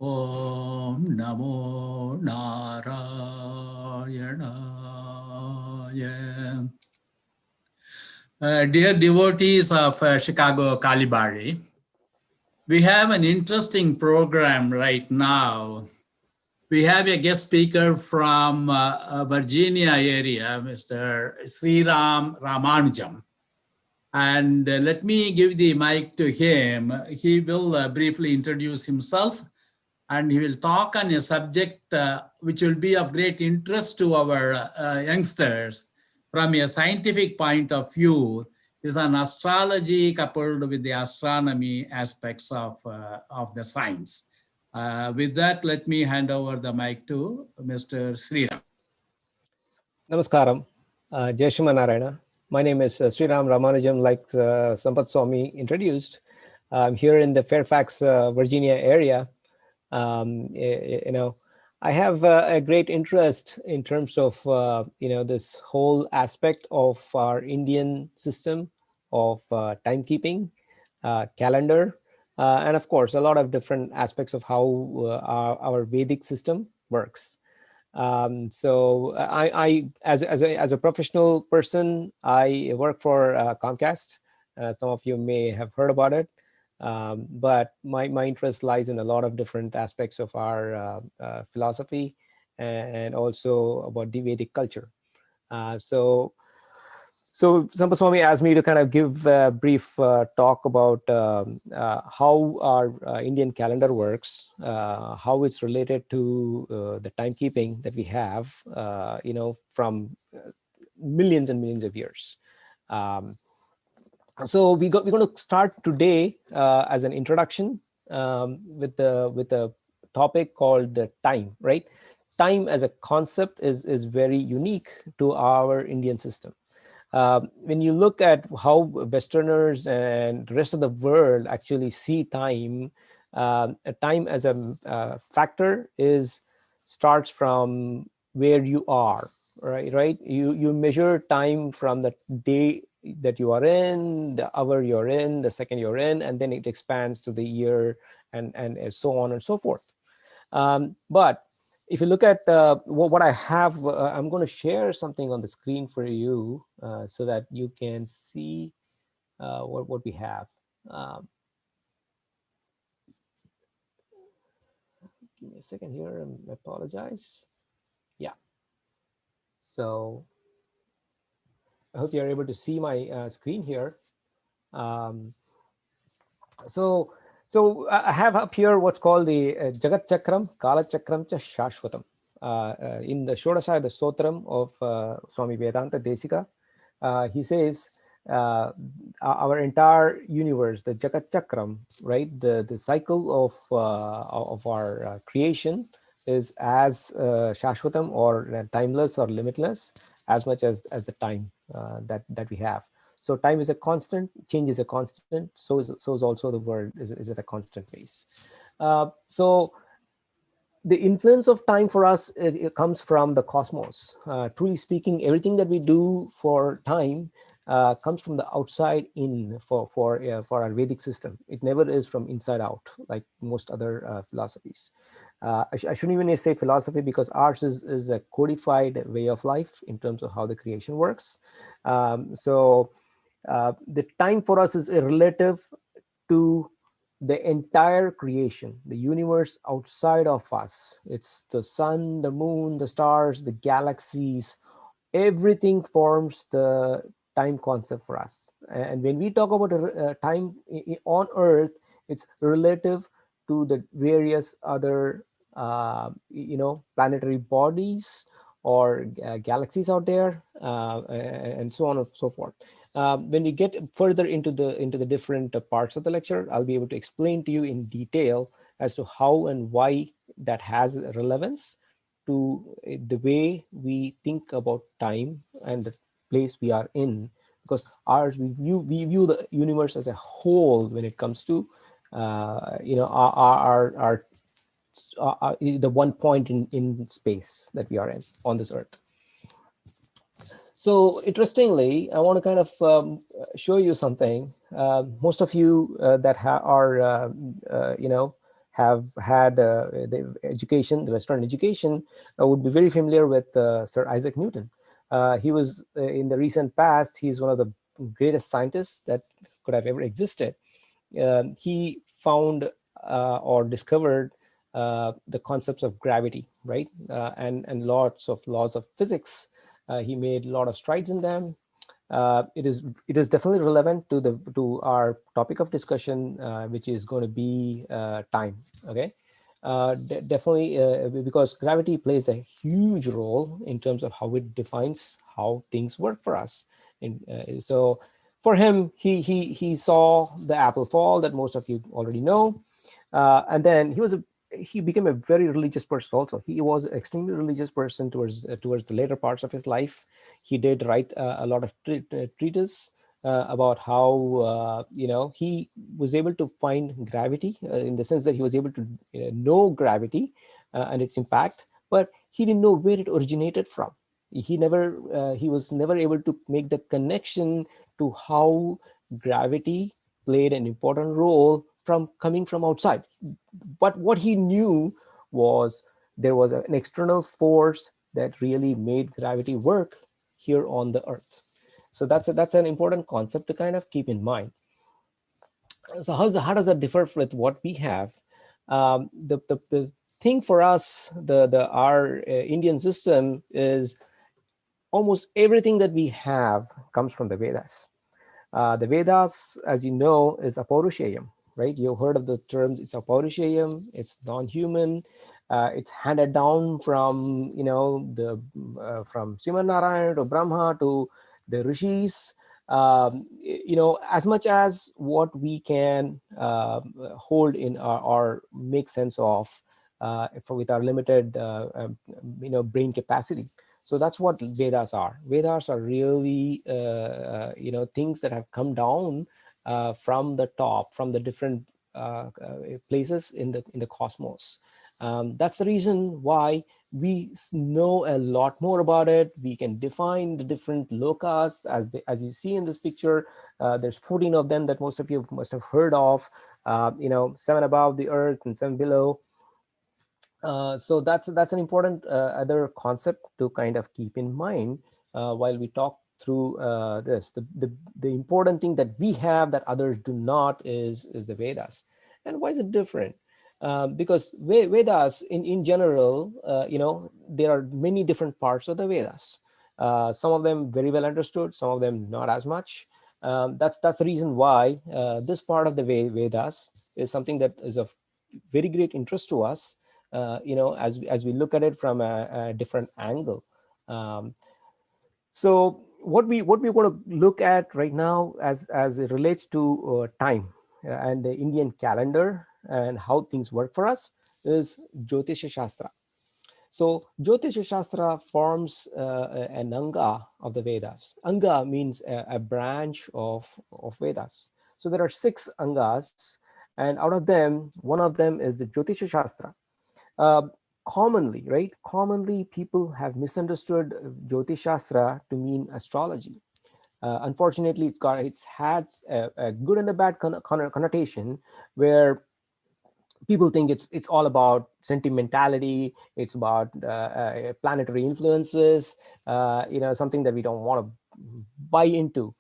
Om Namo Narayana. Dear devotees of Chicago Bari, we have an interesting program right now. We have a guest speaker from Virginia area, Mr. Sriram Ramanujam. And let me give the mic to him. He will briefly introduce himself and he will talk on a subject which will be of great interest to our youngsters from a scientific point of view. Is an astrology coupled with the astronomy aspects of the science. With that, let me hand over the mic to Mr. Sriram. Namaskaram, Jai Shima Narayana. My name is Sriram Ramanujam, like Sampath Swami introduced. I'm here in the Fairfax, Virginia area. I have a great interest in terms of, this whole aspect of our Indian system of timekeeping, calendar, and of course, a lot of different aspects of how our Vedic system works. So I as a professional person, I work for Comcast. Some of you may have heard about it. But my interest lies in a lot of different aspects of our philosophy and also about the Vedic culture. So Sampath Swami asked me to kind of give a brief talk about how our Indian calendar works, how it's related to the timekeeping that we have, from millions and millions of years. So we're going to start today as an introduction with the topic called time, right? Time as a concept is very unique to our Indian system. When you look at how Westerners and the rest of the world actually see time, time as a factor starts from where you are, right? You measure time from the day that you are in, the hour you're in, the second you're in, and then it expands to the year and so on and so forth. But if you look at what I have, I'm going to share something on the screen for you so that you can see what we have. Give me a second here. I apologize. Yeah. So I hope you're able to see my screen here. So I have up here what's called the Jagat Chakram, Kala Chakram cha Shashvatam. In the Shodasaya, the Stotram of Swami Vedanta Desika, he says our entire universe, the Jagat Chakram, right, the cycle of our creation is as Shashvatam or timeless or limitless as much as the time that we have. So time is a constant, change is a constant, so is also the world is at a constant pace. So the influence of time for us, it comes from the cosmos. Truly speaking, everything that we do for time comes from the outside in for our Vedic system. It never is from inside out like most other philosophies. I shouldn't even say philosophy because ours is a codified way of life in terms of how the creation works. The time for us is relative to the entire creation, the universe outside of us. It's the sun, the moon, the stars, the galaxies, everything forms the time concept for us. And when we talk about time on Earth, it's relative to the various other planetary bodies or galaxies out there, and so on and so forth. When we get further into the different parts of the lecture, I'll be able to explain to you in detail as to how and why that has relevance to the way we think about time and the place we are in, because we view the universe as a whole when it comes to our the one point in space that we are in on this Earth. So interestingly, I want to kind of have have had the education, the Western education, would be very familiar with Sir Isaac Newton. He was in the recent past, he's one of the greatest scientists that could have ever existed. He found or discovered the concepts of gravity, right? And lots of laws of physics. He made a lot of strides in them. It is definitely relevant to our topic of discussion, which is going to be time. Okay, definitely because gravity plays a huge role in terms of how it defines how things work for us. And so, for him, he saw the apple fall that most of you already know, and then he became a very religious person also. He was an extremely religious person towards the later parts of his life. He did write a lot of treatises about how he was able to find gravity, in the sense that he was able to know gravity and its impact, but he didn't know where it originated from. He was never able to make the connection to how gravity played an important role from coming from outside. But what he knew was there was an external force that really made gravity work here on the earth. So that's an important concept to kind of keep in mind. So how does that differ with what we have? The thing for us, the our Indian system is almost everything that we have comes from the Vedas. The Vedas, as you know, is Apaurusheyam, right? You've heard of the terms. It's Apaurusheyam. It's non-human. It's handed down from from Sriman Narayan to Brahma to the rishis. As much as what we can hold in or make sense of with our limited brain capacity. So that's what Vedas are. Vedas are really, things that have come down from the top, from the different places in the cosmos. That's the reason why we know a lot more about it. We can define the different lokas as you see in this picture. There's 14 of them that most of you must have heard of. 7 above the earth and 7 below. So that's an important other concept to kind of keep in mind while we talk through this. The important thing that we have that others do not is the Vedas. And why is it different? Because Vedas in general, there are many different parts of the Vedas. Some of them very well understood, some of them not as much. That's the reason why this part of the Vedas is something that is of very great interest to us, as we look at it from a different angle. So what we're going to look at right now, as it relates to time and the Indian calendar and how things work for us, is Jyotisha Shastra. So Jyotisha Shastra forms an Anga of the Vedas. Anga means a branch of Vedas. So there are 6 Angas, and out of them, one of them is the Jyotisha Shastra. Uh, Commonly, people have misunderstood Jyotish Shastra to mean astrology. Unfortunately, it's had a good and a bad connotation, where people think it's all about sentimentality. It's about planetary influences. Something that we don't want to buy into.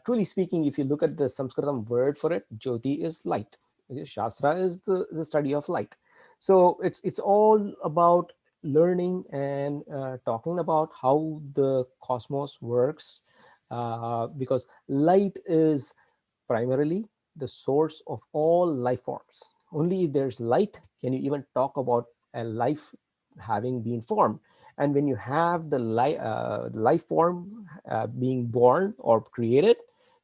Truly speaking, if you look at the Sanskritam word for it, Jyoti is light. Shastra is the study of light. So it's all about learning and talking about how the cosmos works, because light is primarily the source of all life forms. Only if there's light can you even talk about a life having been formed. And when you have the life form being born or created,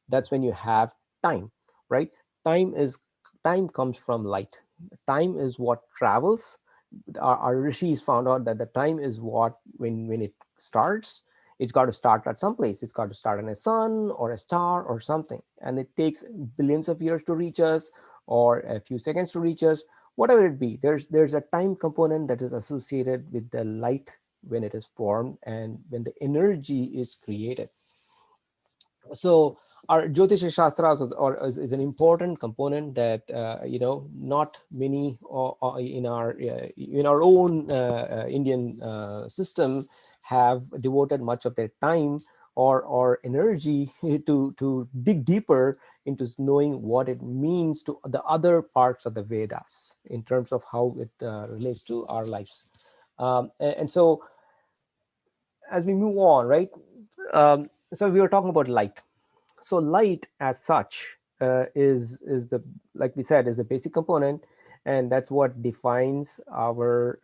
that's when you have time, right? Time comes from light. Time is what travels. Our rishis found out that the time is what, when it starts, it's got to start at some place. It's got to start in a sun or a star or something, and it takes billions of years to reach us, or a few seconds to reach us. Whatever it be, there's a time component that is associated with the light when it is formed and when the energy is created. So our Jyotisha Shastras is an important component that not many in our own Indian system have devoted much of their time or energy to dig deeper into knowing what it means to the other parts of the Vedas in terms of how it relates to our lives. And so as we move on, right? So we were talking about light. So light as such is the, like we said, is the basic component, and that's what defines our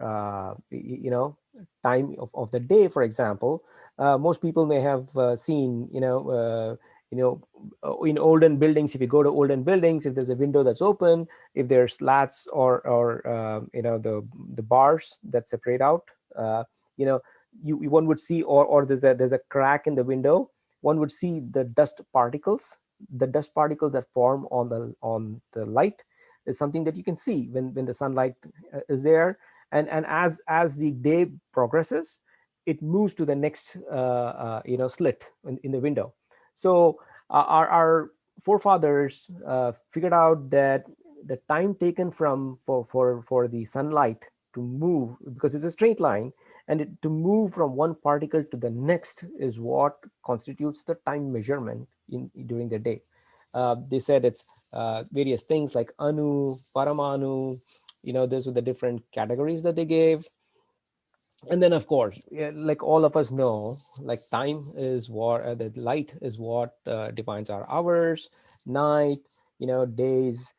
time of the day. For example, most people may have seen in olden buildings, if you go to olden buildings, if there's a window that's open, if there's slats or the bars that separate out, you know one would see, or there's a crack in the window, one would see the dust particles that form on the light is something that you can see when the sunlight is there. And as the day progresses, it moves to the next slit in the window. So our forefathers figured out that the time taken for the sunlight to move, because it's a straight line, and to move from one particle to the next is what constitutes the time measurement during the day. They said it's various things like anu, paramanu, those were the different categories that they gave. And then of course, like all of us know, like time is what the light is what defines our hours, night, days,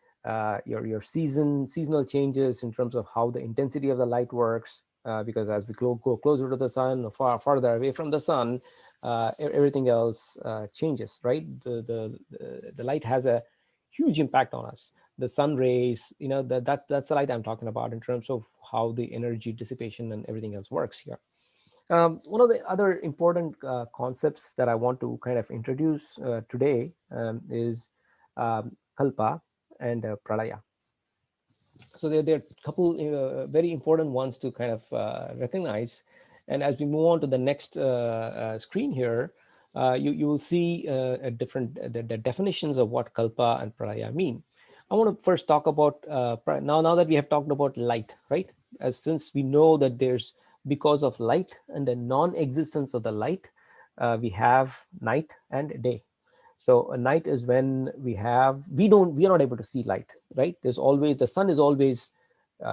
your seasonal changes in terms of how the intensity of the light works, because as we go closer to the sun, or farther away from the sun, everything else changes, right? The light has a huge impact on us. The sun rays, that's the light I'm talking about in terms of how the energy dissipation and everything else works here. One of the other important concepts that I want to kind of introduce today is kalpa and pralaya. So there are a couple very important ones to kind of recognize. And as we move on to the next screen here, you will see a different the definitions of what kalpa and pralaya mean. I want to first talk about now that we have talked about light, right? As since we know that there's, because of light and the non-existence of the light, we have night and day. So a night is when we are not able to see light, right? There's always, the sun is always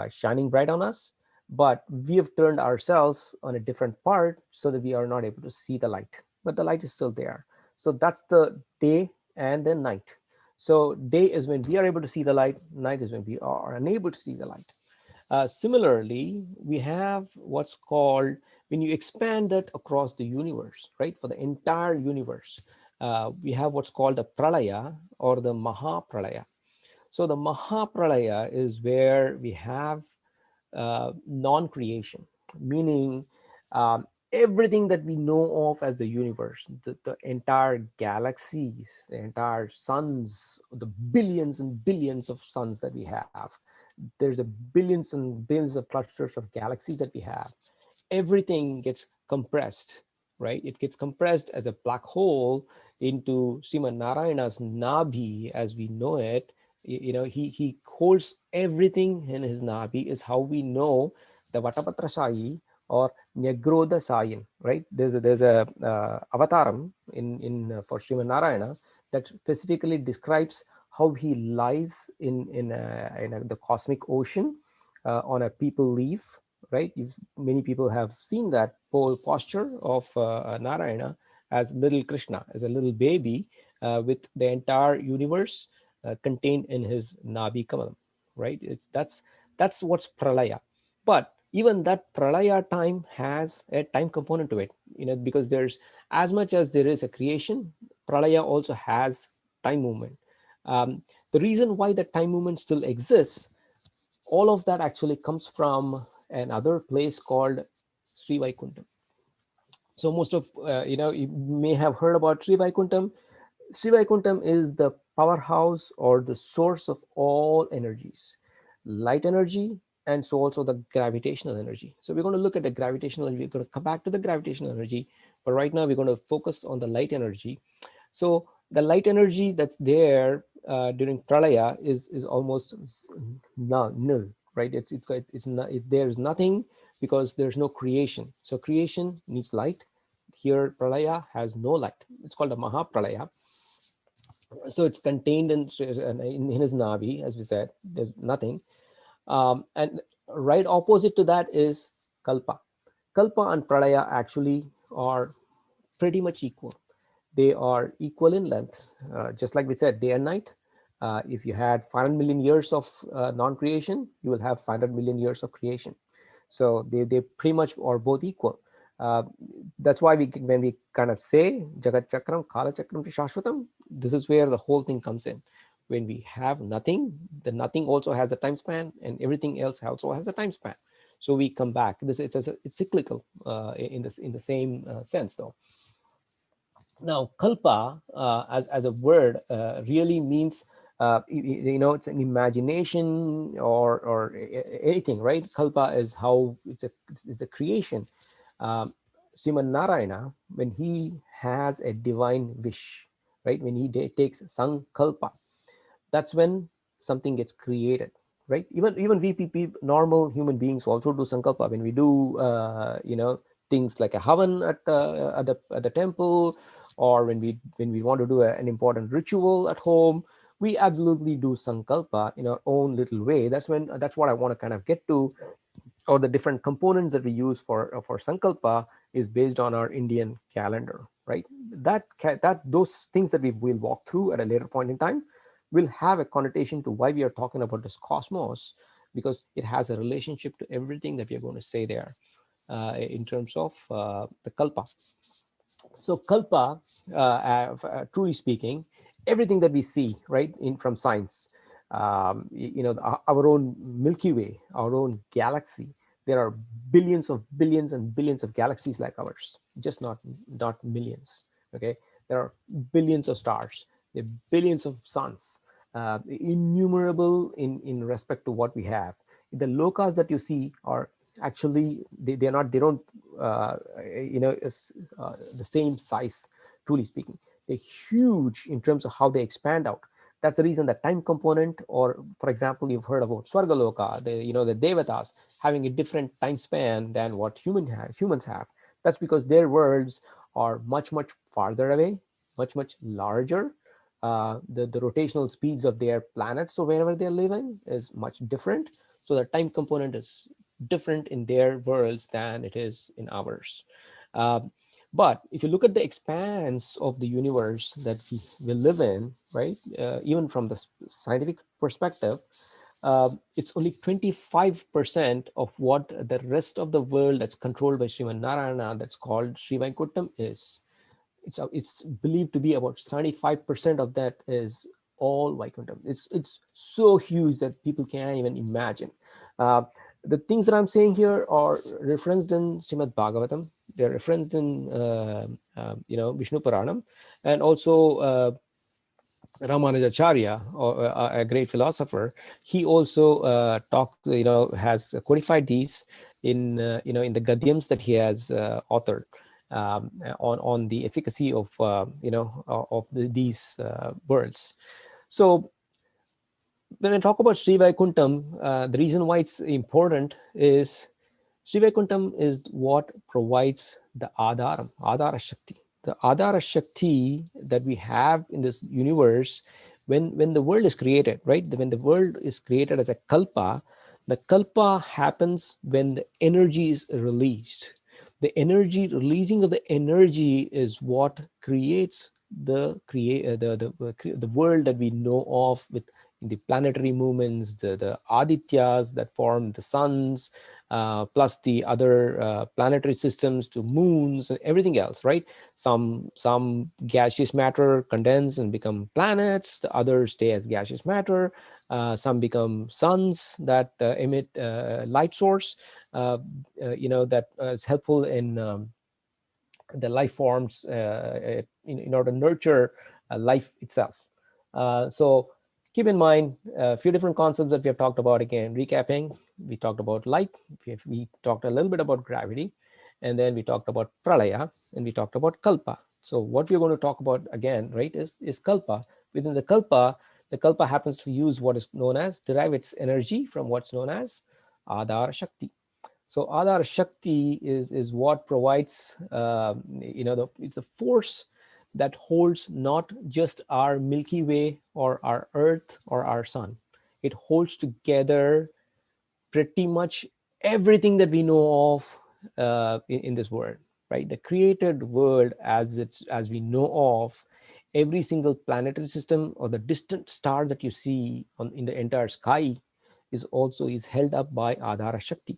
shining bright on us, but we have turned ourselves on a different part so that we are not able to see the light, but the light is still there. So that's the day and the night. So day is when we are able to see the light, night is when we are unable to see the light. Similarly, we have what's called, when you expand that across the universe, right? For the entire universe, we have what's called a pralaya or the mahapralaya. So the mahapralaya is where we have non-creation, meaning everything that we know of as the universe, the entire galaxies, the entire suns, the billions and billions of suns that we have, there's a billions and billions of clusters of galaxies that we have. Everything gets compressed, right? It gets compressed as a black hole into Sriman Narayana's Nabhi as we know it. He holds everything in his Nabhi, is how we know the Vatapatra Sai or Nyagrodha Sayin, right? There's a avataram in for Sriman Narayana that specifically describes how he lies in the cosmic ocean on a people leaf, right? Many people have seen that posture of Narayana as little Krishna, as a little baby with the entire universe contained in his Nabi Kamalam, right? That's what's pralaya. But even that pralaya time has a time component to it, because there's, as much as there is a creation, pralaya also has time movement. The reason why the time movement still exists, all of that actually comes from another place called Sri Vaikuntham. So most of you may have heard about Sri Vaikuntham. Sri Vaikuntham is the powerhouse or the source of all energies, light energy, and so also the gravitational energy. So we're going to look at the gravitational energy. We're going to come back to the gravitational energy, but right now we're going to focus on the light energy. So the light energy that's there during pralaya is almost null, right? It's not, there's nothing, because there's no creation. So creation needs light. Here pralaya has no light. It's called a mahapralaya. So it's contained in his navi, as we said. There's nothing. And right opposite to that is kalpa. Kalpa and pralaya actually are pretty much equal. They are equal in length, just like we said, day and night. If you had 500 million years of non-creation, you will have 500 million years of creation. So they pretty much are both equal. Uh, that's why when we kind of say Jagat Chakram, Kala Chakram to Shashwatam, this is where the whole thing comes in. When we have nothing, the nothing also has a time span, and everything else also has a time span. So we come back. It's cyclical in the same sense, though. Now, kalpa as a word really means, it's an imagination or anything, right? Kalpa is how it's a creation. Um, Sriman Narayana, when he has a divine wish, right? When he takes sankalpa, that's when something gets created, right? Even we normal human beings also do sankalpa when we do things like a havan at the temple, or when we want to do an important ritual at home. We absolutely do sankalpa in our own little way. That's what I want to kind of get to. Or the different components that we use for sankalpa is based on our Indian calendar, right? That those things that we will walk through at a later point in time will have a connotation to why we are talking about this cosmos, because it has a relationship to everything that we are going to say there in terms of the kalpa. So kalpa, truly speaking, everything that we see, right, in from science, our own Milky Way, our own galaxy, there are billions of billions and billions of galaxies like ours, just not millions. Okay, there are billions of stars, there are billions of suns, innumerable in respect to what we have. The lokas that you see are actually they don't is the same size, truly speaking. They're huge in terms of how they expand out. That's the reason the time component, or for example, you've heard about Swargaloka, the Devatas having a different time span than what humans have. That's because their worlds are much, much farther away, much, much larger. The rotational speeds of their planets, so wherever they're living, is much different. So the time component is different in their worlds than it is in ours. Uh, but if you look at the expanse of the universe that we live in, right, even from the scientific perspective, it's only 25% of what the rest of the world that's controlled by Sriman Narayana, that's called Sri Vaikuntham, is. It's believed to be about 75% of that is all Vaikuntham. It's so huge that people can't even imagine. Uh, the things that I'm saying here are referenced in Srimad Bhagavatam. They're referenced in Vishnu Puranam, and also Ramanujacharya, or a great philosopher. He also has codified these in the Gadyams that he has authored on the efficacy of these words. So when I talk about Sri Vaikuntham, the reason why it's important is Sri Vaikuntham is what provides the Adhara Shakti. The Adhara Shakti that we have in this universe, when the world is created, right? When the world is created as a kalpa, the kalpa happens when the energy is released. The energy, releasing of the energy is what creates the world that we know of, with the planetary movements, the adityas that form the suns, plus the other planetary systems to moons and everything else, right? Some gaseous matter condense and become planets, the others stay as gaseous matter, some become suns that emit light source, that is helpful in the life forms in order to nurture life itself. So keep in mind a few different concepts that we have talked about. Again, recapping, we talked about light, we talked a little bit about gravity, and then we talked about pralaya, and we talked about kalpa. So what we're going to talk about again, right, is kalpa. Within the kalpa happens to use what is known as, derive its energy from what's known as Adhara Shakti. So Adhara Shakti is what provides, it's a force that holds not just our Milky Way or our Earth or our Sun. It holds together pretty much everything that we know of in this world, right? The created world as we know of, every single planetary system or the distant star that you see in the entire sky is held up by Adhara Shakti.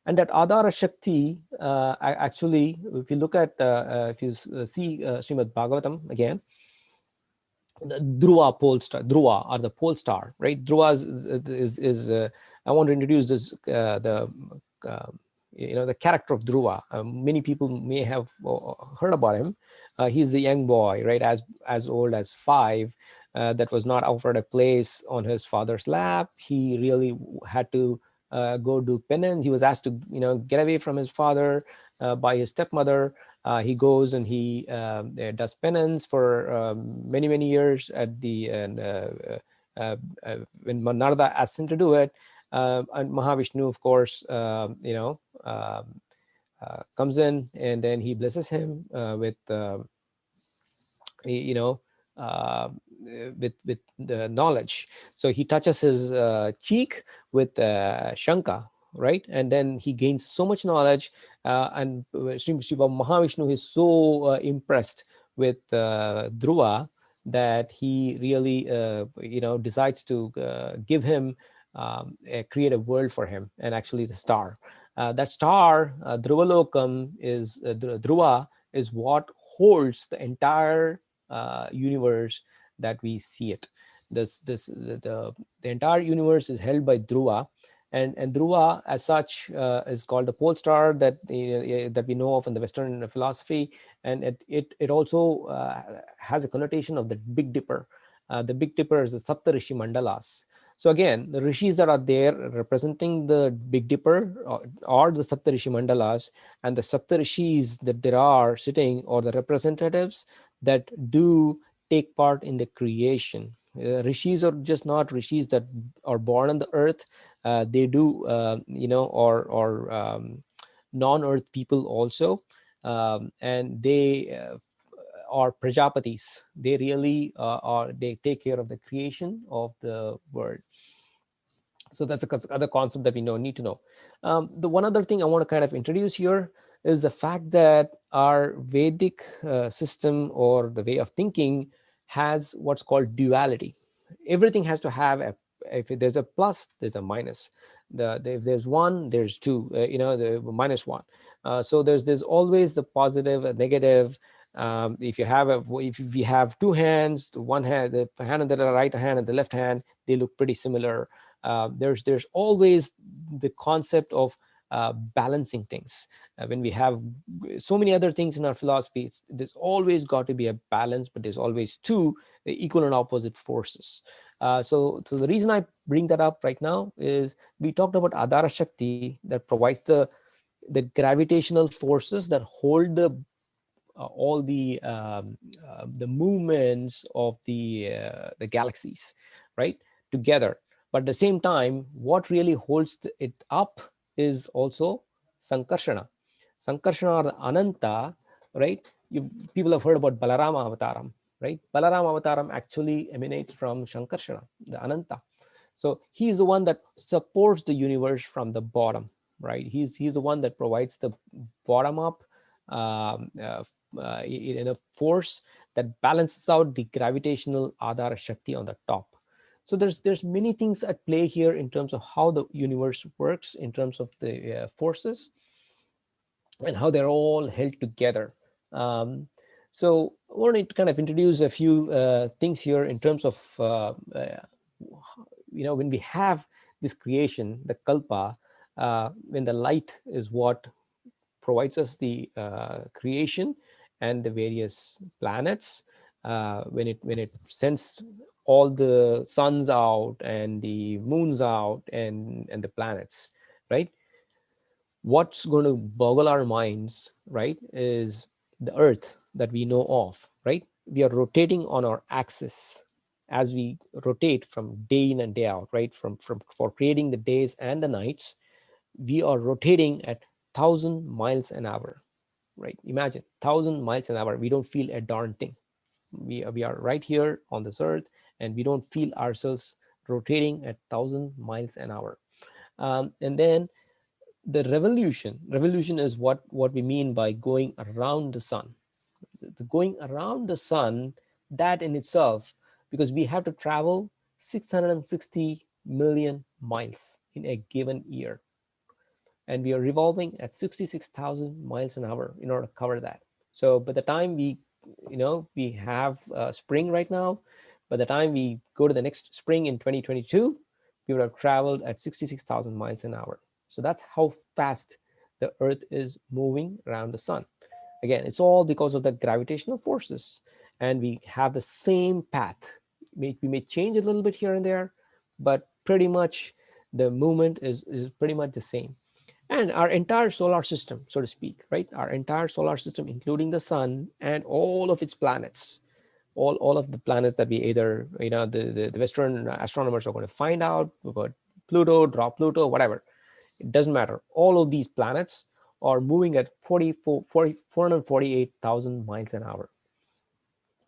And that Adhara Shakti, actually, if you look at, if you see Srimad Bhagavatam again, the Dhruva pole star, Dhruva or the pole star, right? Dhruva is I want to introduce this uh, the character of Dhruva. Many people may have heard about him. He's the young boy, right, as old as 5, that was not offered a place on his father's lap. He really had to go do penance. He was asked to get away from his father by his stepmother. He goes and he does penance for many years at the when Narada asks him to do it, and Mahavishnu, of course, comes in, and then he blesses him with you know uh, with the knowledge. So he touches his cheek with Shanka, right, and then he gains so much knowledge, and Shiva Mahavishnu is so impressed with Dhruva that he really decides to give him create a world for him, and actually the star. That star, Dhruvalokam, is Dhruva is what holds the entire universe that we see it. The entire universe is held by Dhruva, and Dhruva as such is called the pole star that we know of in the Western philosophy, and it also has a connotation of the Big Dipper. The Big Dipper is the Sapta Rishi Mandalas. So again, the rishis that are there representing the Big Dipper or the Sapta Rishi Mandalas, and the Sapta Rishis that there are sitting, or the representatives that do take part in the creation. Rishis are just not rishis that are born on the earth. They do, or non-earth people also, and they are Prajapatis. They really they take care of the creation of the world. So that's the other concept that we need to know. The one other thing I want to kind of introduce here is the fact that our Vedic system, or the way of thinking, has what's called duality. Everything has to have if there's a plus, there's a minus. If there's one, there's two. The minus one. So there's always the positive, a negative. If we have two hands, one hand, the hand on the right hand and the left hand, they look pretty similar. There's always the concept of balancing things. When we have so many other things in our philosophy, there's always got to be a balance, but there's always two equal and opposite forces. So the reason I bring that up right now is we talked about Adhara Shakti that provides the gravitational forces that hold all the movements of the galaxies, right, together. But at the same time, what really holds it up is also Sankarshana. Sankarshana, or the Ananta, right? People have heard about Balarama Avataram, right? Balarama Avataram actually emanates from Sankarshana, the Ananta. So he's the one that supports the universe from the bottom, right? He's the one that provides the bottom up in a force that balances out the gravitational Adhara Shakti on the top. So there's many things at play here in terms of how the universe works, in terms of the forces, and how they're all held together. So I wanted to kind of introduce a few things here in terms of when we have this creation, the kalpa, when the light is what provides us the creation and the various planets, when it sends all the suns out and the moons out and the planets, right? What's going to boggle our minds, right, is the Earth that we know of, right? We are rotating on our axis as we rotate from day in and day out, right? From for creating the days and the nights, we are rotating at 1,000 miles an hour, right? Imagine 1,000 miles an hour. We don't feel a darn thing. We are right here on this earth, and we don't feel ourselves rotating at 1,000 miles an hour. And then the revolution is what we mean by going around the sun. The going around the sun, that in itself, because we have to travel 660 million miles in a given year, and we are revolving at 66,000 miles an hour in order to cover that. So by the time we have spring right now, by the time we go to the next spring in 2022, we would have traveled at 66,000 miles an hour. So that's how fast the earth is moving around the sun. Again, it's all because of the gravitational forces, and we have the same path. We may change a little bit here and there, but pretty much the movement is pretty much the same. And our entire solar system, so to speak, right? Our entire solar system, including the sun and all of its planets, all of the planets that we either, the Western astronomers are going to find out about Pluto, drop Pluto, whatever. It doesn't matter. All of these planets are moving at 448,000 miles an hour.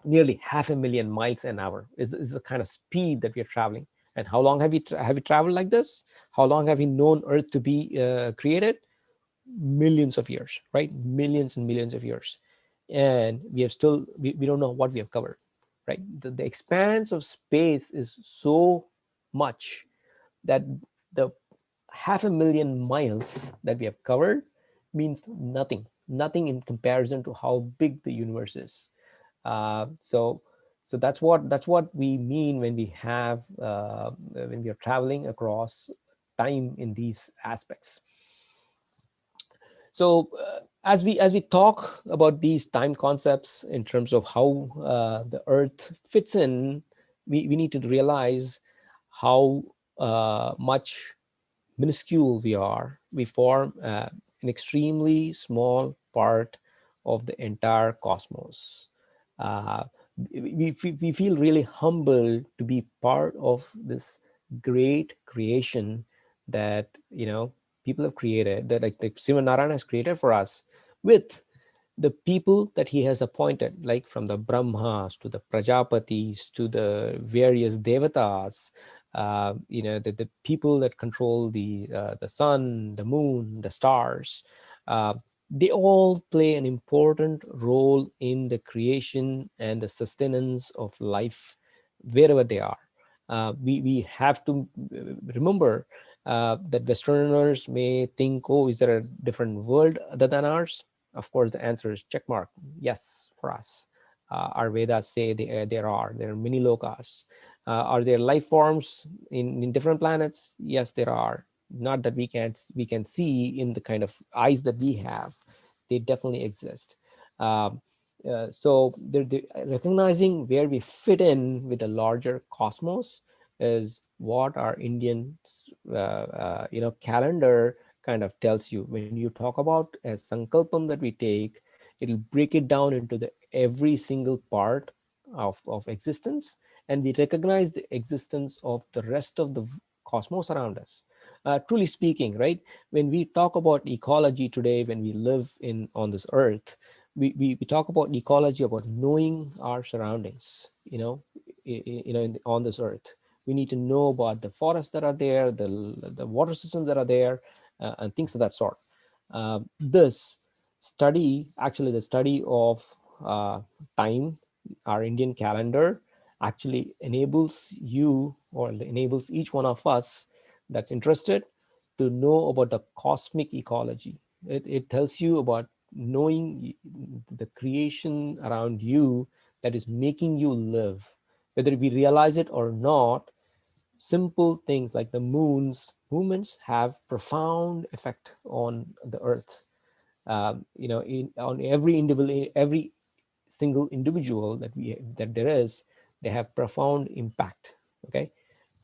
Nearly 500,000 miles an hour is the kind of speed that we are traveling. And how long have we traveled like this? How long have we known Earth to be created? Millions of years, right? Millions and millions of years. And we have still, we don't know what we have covered, right? The expanse of space is so much that the 500,000 miles that we have covered means nothing in comparison to how big the universe is. So that's what we mean when we have when we are traveling across time in these aspects. So as we talk about these time concepts in terms of how the earth fits in, we need to realize how much minuscule we are. We form an extremely small part of the entire cosmos. uh, we feel really humbled to be part of this great creation that people have created, that like Sriman Narayana has created for us, with the people that he has appointed, like from the Brahmas to the Prajapatis to the various devatas, the people that control the sun, the moon, the stars. uh, they all play an important role in the creation and the sustenance of life wherever they are. We have to remember that Westerners may think, oh, is there a different world other than ours? Of course, the answer is check mark. Yes, for us. Our Vedas say there are many lokas. Are there life forms in different planets? Yes, there are. Not that we can see in the kind of eyes that we have. They definitely exist. Um, so recognizing where we fit in with the larger cosmos is what our Indian calendar kind of tells you. When you talk about a sankalpam that we take, it'll break it down into the every single part of existence, and we recognize the existence of the rest of the cosmos around us. Truly speaking, right, when we talk about ecology today, when we live in on this earth, we talk about ecology, about knowing our surroundings, on this earth. We need to know about the forests that are there, the water systems that are there, and things of that sort. This study, actually the study of uh, time, our Indian calendar, actually enables you, or enables each one of us that's interested, to know about the cosmic ecology. It tells you about knowing the creation around you that is making you live, whether we realize it or not. Simple things like the moon's movements have profound effect on the earth. On every individual, every single individual that there is, they have profound impact. Okay,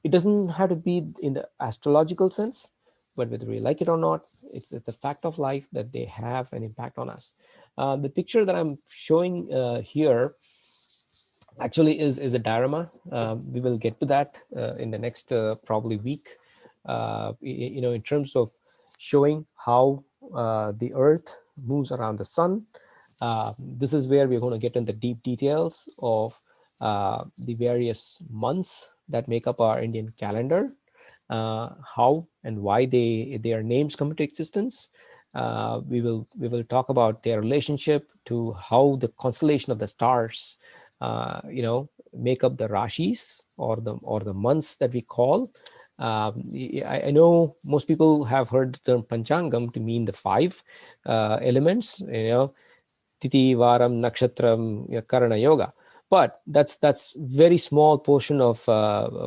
it doesn't have to be in the astrological sense, but whether we like it or not, it's a fact of life that they have an impact on us. The picture that I'm showing here actually is a diorama. We will get to that in the next probably week. In terms of showing how the Earth moves around the sun. This is where we're going to get into deep details of the various months that make up our Indian calendar, how and why their names come into existence. We will talk about their relationship to how the constellation of the stars, make up the rashis or the months that we call. I know most people have heard the term panchangam to mean the 5 elements, Titi, Varam, Nakshatram, Karana Yoga. But that's very small portion of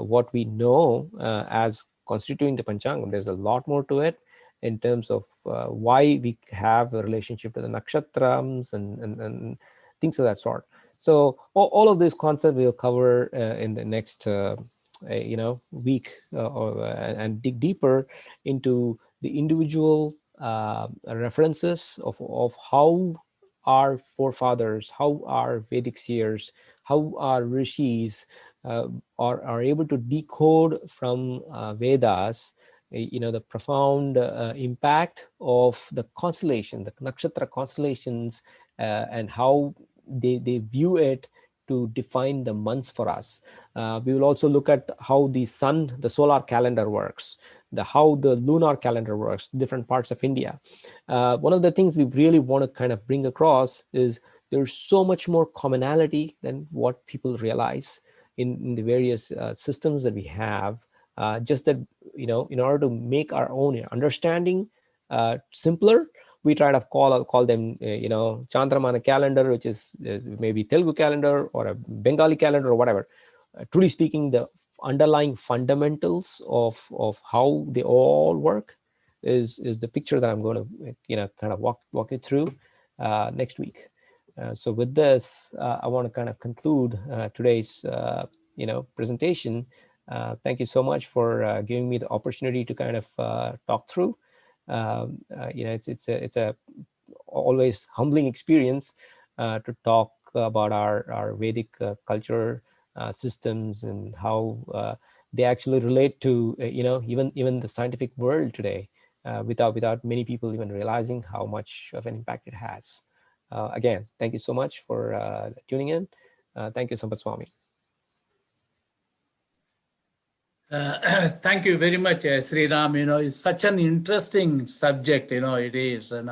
what we know as constituting the Panchangam. There's a lot more to it in terms of why we have a relationship to the Nakshatrams and things of that sort. So all of these concepts we'll cover in the next week and dig deeper into the individual references of how our forefathers, how our Vedic seers, how our rishis are able to decode from Vedas, the profound impact of the constellation, the nakshatra constellations, and how they view it to define the months for us. We will also look at how the sun, the solar calendar works, how the lunar calendar works, different parts of India. One of the things we really want to kind of bring across is there's so much more commonality than what people realize in the various systems that we have. Just that, in order to make our own understanding simpler, we try to call them, Chandramana calendar, which is maybe Telugu calendar or a Bengali calendar or whatever. Truly speaking, the underlying fundamentals of how they all work is the picture that I'm going to kind of walk you through next week. So with this, I want to kind of conclude today's presentation. Thank you so much for giving me the opportunity to kind of talk through. It's a always humbling experience to talk about our Vedic culture systems and how they actually relate to even the scientific world today, without many people even realizing how much of an impact it has. Again, thank you so much for tuning in. Thank you, Sampath Swami. Thank you very much, Sriram. It's such an interesting subject, it is. And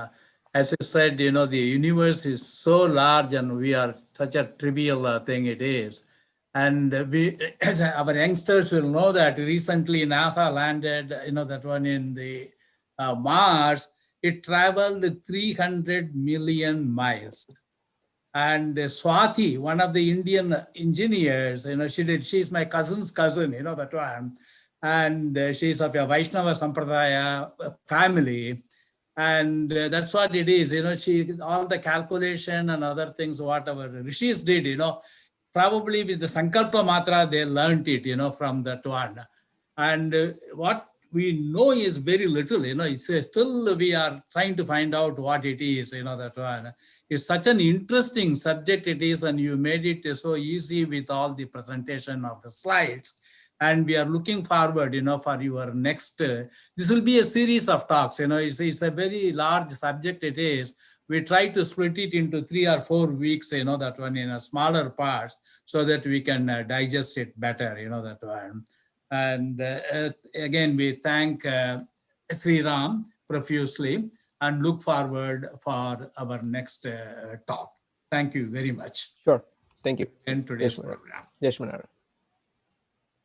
as you said, the universe is so large and we are such a trivial thing it is. And as our youngsters will know that recently NASA landed, that one in the Mars. It traveled 300 million miles. And Swati, one of the Indian engineers, she's my cousin's cousin, that one. And she's of a Vaishnava Sampradaya family. And that's what it is, all the calculation and other things, whatever rishis did, probably with the Sankalpa Matra, they learned it, from that one. And what we know is very little, it's still we are trying to find out what it is, that one. It's such an interesting subject it is, and you made it so easy with all the presentation of the slides. And we are looking forward, for your next, this will be a series of talks, it's a very large subject it is. We try to split it into 3 or 4 weeks, that one in a smaller parts so that we can digest it better, that one. And again, we thank Sri Ram profusely and look forward for our next talk. Thank you very much. Sure. Thank you. In today's program. Yes, Manara.